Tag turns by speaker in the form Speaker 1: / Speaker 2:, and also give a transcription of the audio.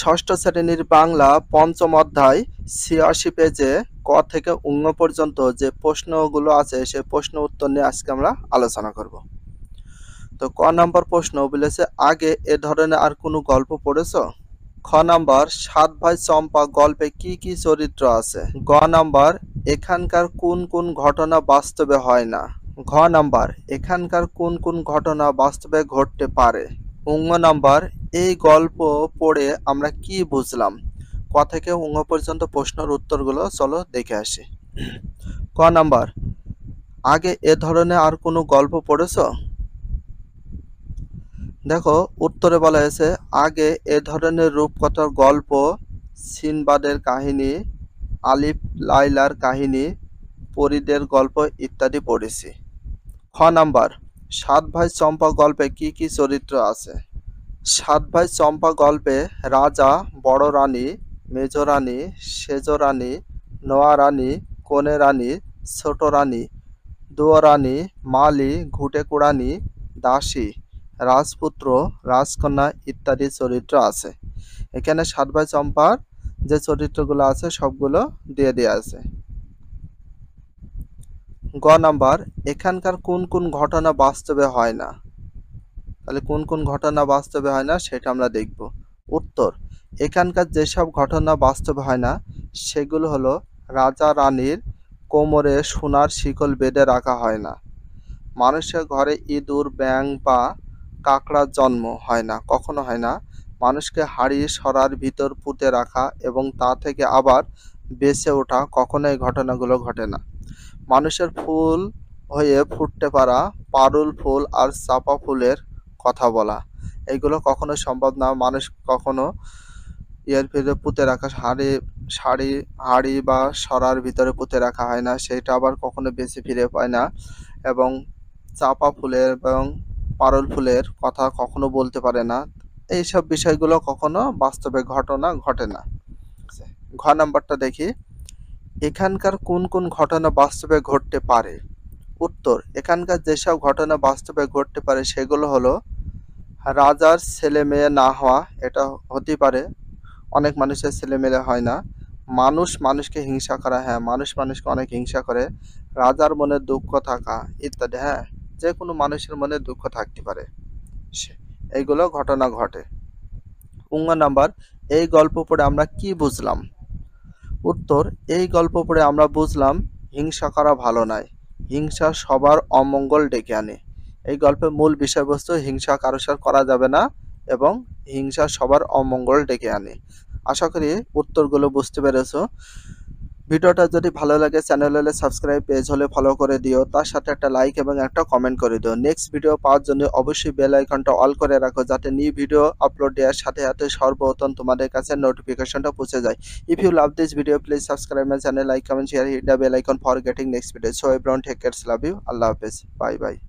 Speaker 1: ষষ্ঠ শ্রেণীর বাংলা পঞ্চম অধ্যায় ৮৬ পেজে ক থেকে ঙ পর্যন্ত যে প্রশ্নগুলো আছে সেই প্রশ্ন উত্তর নিয়ে আজকে আমরা আলোচনা করব। তো ক নাম্বার প্রশ্ন বলেছে, আগে এ ধরনের আর কোনো গল্প পড়েছো? খ নাম্বার, সাত ভাই চম্পা গল্পে কি কি চরিত্র আছে? গ নাম্বার, এখানকার কোন কোন ঘটনা বাস্তবে হয় না? ঘ নাম্বার, এখানকার কোন কোন ঘটনা বাস্তবে ঘটতে পারে? ঙ নাম্বার, এই গল্প পড়ে আমরা কি বুঝলাম? ক থেকে ঙ পর্যন্ত প্রশ্নের উত্তরগুলো চলো দেখে আসি। ক নাম্বার, আগে এ ধরনের আর কোনো গল্প পড়েছো? দেখো উত্তরে বলা হয়েছে, আগে এ ধরনের রূপকথার গল্প, সিনবাদের কাহিনী, আলিফ লায়লার কাহিনী, পরীদের গল্প ইত্যাদি পড়েছি। খ নাম্বার, সাত ভাই চম্পা গল্পে কি কি চরিত্র আছে? সাত ভাই চম্পা গল্পে রাজা, বড় রানী, মেজ রানী, সেজ রানী, নোয়া রানী, কনে রানী, ছোট রানী, দুয়ো রানী, মালি, ঘুঁটেকুড়ানি, দাসী, রাজপুত্র, রাজকন্যা ইত্যাদি চরিত্র আছে। এখানে সাত ভাই চম্পার যে চরিত্রগুলো আছে সবগুলো দিয়ে দেওয়া আছে। গ নাম্বার, এখানকার কোন কোন ঘটনা বাস্তবে হয় না? তাহলে কোন কোন ঘটনা বাস্তবে হয় না সেটা আমরা দেখব। উত্তর, এখানকার যেসব ঘটনা বাস্তবে হয় না সেগুলো হলো, রাজা রানীর কোমরে সোনার শিকল বেঁধে রাখা হয় না, মানুষের ঘরে ইঁদুর, ব্যাঙ বা কাকড়ার জন্ম হয় না, কখনো হয় না, মানুষকে হাড়ি সরার ভিতর পুঁতে রাখা এবং তা থেকে আবার বেঁচে ওঠা, কখনো এই ঘটনাগুলো ঘটে না, মানুষের ফুল হয়ে ফুটতে পারা পারুল ফুল আর চাঁপা ফুলের কথা বলা, এইগুলো কখনো সম্ভব না। মানুষ কখনো এর ভিতরে পুঁতে রাখা হাড়ি বা সরার ভিতরে পুঁতে রাখা হয় না, সেটা আবার কখনো বেঁচে ফিরে পায় না, এবং চাঁপা ফুলের এবং পারুল ফুলের কথা কখনো বলতে পারে না। এইসব বিষয়গুলো কখনো বাস্তবে ঘটনা ঘটে না। ঘ নাম্বারটা দেখি, এখানকার কোন কোন ঘটনা বাস্তবে ঘটতে পারে? উত্তর, এখানকার যেসব ঘটনা বাস্তবে ঘটতে পারে সেগুলো হলো, রাজার ছেলে মেয়ে না হওয়া, এটা হতে পারে, অনেক মানুষের ছেলে মেয়ে হয় না, মানুষ মানুষকে হিংসা করা, হ্যাঁ মানুষ মানুষকে অনেক হিংসা করে, রাজার মনে দুঃখ থাকা ইত্যাদি, হ্যাঁ যে কোনো মানুষের মনে দুঃখ থাকতে পারে, এইগুলো ঘটনা ঘটে। ঙ নাম্বার, এই গল্প পড়ে আমরা কি বুঝলাম? উত্তর, এই গল্প পড়ে আমরা বুঝলাম হিংসা করা ভালো নয়, হিংসা সবার অমঙ্গল ডেকে আনে। এই গল্পের মূল বিষয়বস্তু হিংসা কারোর সাথে করা যাবে না এবং হিংসা সবার অমঙ্গল ডেকে আনে। আশা করি উত্তরগুলো বুঝতে পেরেছো। ভিডিওটা যদি ভালো লাগে চ্যানেল হলে সাবস্ক্রাইব, পেজ হলে ফলো করে দিও, তার সাথে একটা লাইক এবং একটা কমেন্ট করে দিও। নেক্সট ভিডিও পাওয়ার জন্য অবশ্যই বেল আইকনটা অল করে রাখো, যাতে নিউ ভিডিও আপলোড দেওয়ার সাথে সাথে সর্বপ্রথম তোমাদের কাছে নোটিফিকেশনটা পৌঁছে যায়। If you love this video, please subscribe my channel, like, comment, share, hit the bell icon for getting next video. So everyone take care, love you, Allah Hafiz, bye bye.